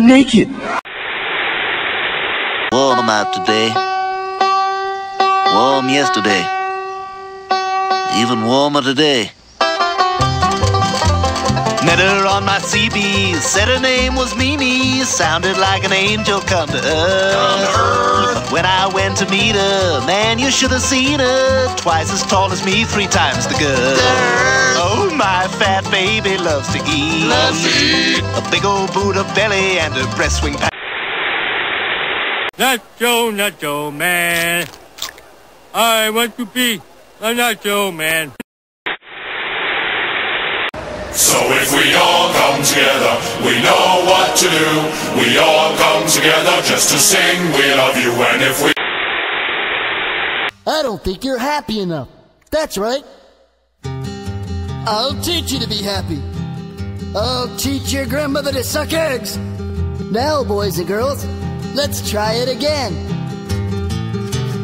naked. Warm out today. Warm yesterday. Even warmer today. Met her on my CB, said her name was Mimi. Sounded like an angel come to earth. But when I went to meet her, man, you should have seen her. Twice as tall as me, 3 times the girl. Oh, my fat baby loves to eat. A big old Buddha belly and a breast wing. Nacho man. I want to be a Nacho man. So if we all come together, we know what to do. We all come together just to sing we love you. And if we... I don't think you're happy enough. That's right. I'll teach you to be happy. I'll teach your grandmother to suck eggs. Now, boys and girls, let's try it again.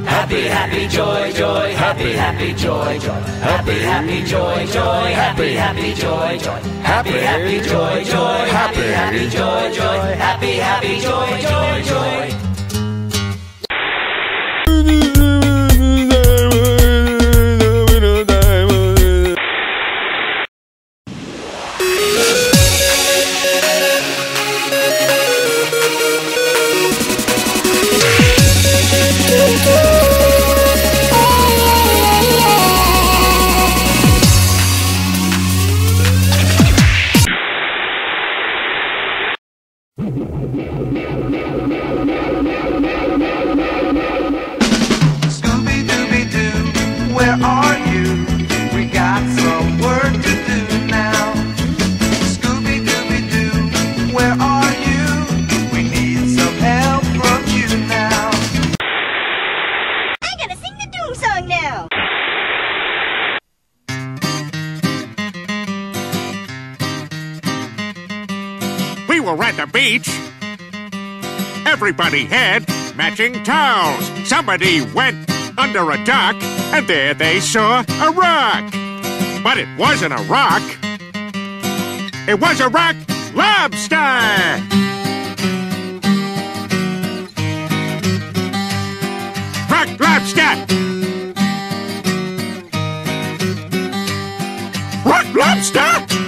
Happy, happy, joy, joy, happy, happy, joy, joy, happy, happy, joy, joy, happy, happy, joy, joy, happy, happy, joy, joy, happy, happy, joy, joy, happy, happy, joy, joy, joy. Scooby-Dooby-Doo, where are you? We got some work to do now. Scooby-Dooby-Doo, where are you? We need some help from you now. I gotta sing the Doom song now. We were at the beach. Everybody had matching towels. Somebody went under a dock, and there they saw a rock. But it wasn't a rock. It was a rock lobster. Rock lobster. Rock lobster.